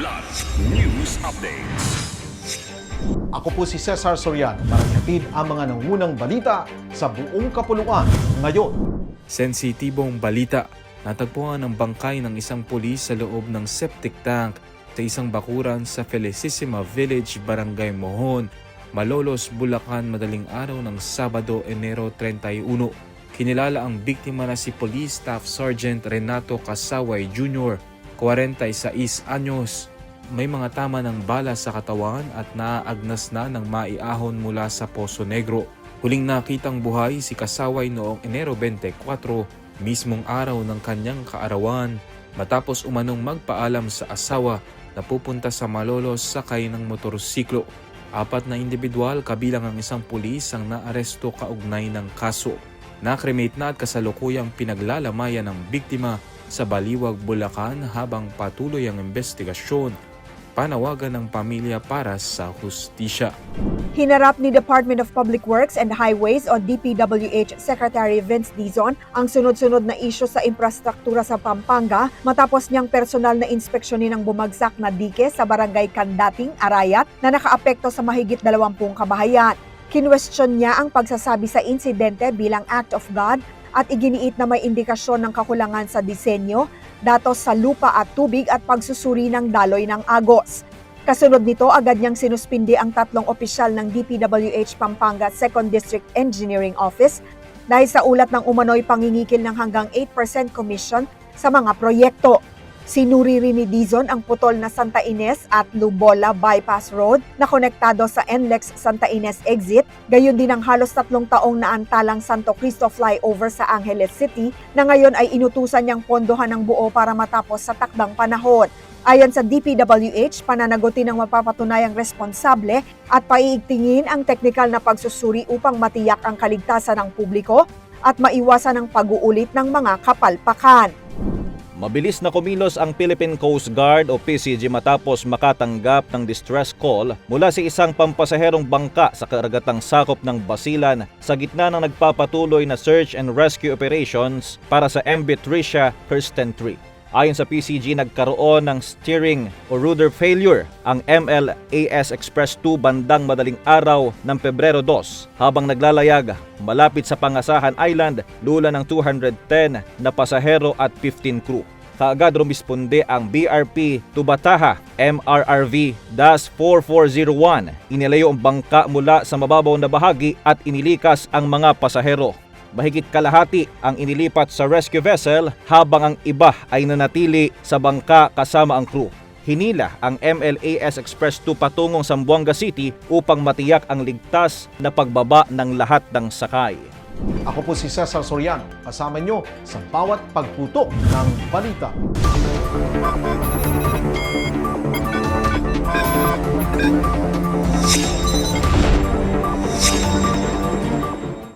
Kilat News Updates. Ako po si Cesar Soriano para hatid ang mga nangunang balita sa buong kapuluan ngayon. Sensitibong balita, natagpuan ang bangkay ng isang pulis sa loob ng septic tank sa isang bakuran sa Felicissima Village, Barangay Mohon, Malolos, Bulacan madaling araw ng Sabado, Enero 31. Kinilala ang biktima na si Police Staff Sergeant Renato Casaway Jr., 46 anyos. May mga tama ng bala sa katawan at naaagnas na ng maiahon mula sa Poso Negro. Huling nakitang buhay si Casaway noong Enero 24, mismong araw ng kanyang kaarawan, matapos umanong magpaalam sa asawa na pupunta sa Malolos sakay ng motorsiklo. 4 na individual kabilang ang isang pulis ang naaresto kaugnay ng kaso. Nakremate na at kasalukuyang pinaglalamayan ng biktima sa Baliwag, Bulacan habang patuloy ang investigasyon. Panawagan ng pamilya para sa hustisya. Hinarap ni Department of Public Works and Highways o DPWH Secretary Vince Dizon ang sunod-sunod na isyu sa infrastruktura sa Pampanga matapos niyang personal na inspeksyonin ang bumagsak na dike sa Barangay Candating, Arayat na nakaapekto sa mahigit 20 kabahayan. Kinwestiyon niya ang pagsasabi sa insidente bilang act of God at iginiit na may indikasyon ng kakulangan sa disenyo, datos sa lupa at tubig at pagsusuri ng daloy ng agos. Kasunod nito, agad niyang sinuspindi ang 3 opisyal ng DPWH Pampanga 2nd District Engineering Office dahil sa ulat ng umano'y pangingikil ng hanggang 8% commission sa mga proyekto. Sinuri rin ni Dizon ang putol na Santa Ines at Lubola Bypass Road na konektado sa NLEX Santa Ines Exit, gayon din ang halos 3 taong naantalang Santo Cristo Flyover sa Angeles City na ngayon ay inutusan niyang pondohan ng buo para matapos sa takdang panahon. Ayon sa DPWH, pananagutin ang mapapatunayang responsable at paiigtingin ang teknikal na pagsusuri upang matiyak ang kaligtasan ng publiko at maiwasan ang pag-uulit ng mga kapalpakan. Mabilis na kumilos ang Philippine Coast Guard o PCG matapos makatanggap ng distress call mula sa isang pampasaherong bangka sa karagatang sakop ng Basilan sa gitna ng nagpapatuloy na search and rescue operations para sa MV Tricia Kirsten 3. Ayon sa PCG, nagkaroon ng steering o rudder failure ang MLAS Express 2 bandang madaling araw ng Pebrero 2 habang naglalayag malapit sa Pangasahan Island, lula ng 210 na pasahero at 15 crew. Kaagad rumisponde ang BRP Tubataha MRRV-4401. Inilayo ang bangka mula sa mababaw na bahagi at inilikas ang mga pasahero. Mahigit kalahati ang inilipat sa rescue vessel habang ang iba ay nanatili sa bangka kasama ang crew. Hinila ang MLAS Express 2 patungong Zamboanga City upang matiyak ang ligtas na pagbaba ng lahat ng sakay. Ako po si Cesar Soriano, kasama nyo sa bawat pagputok ng balita.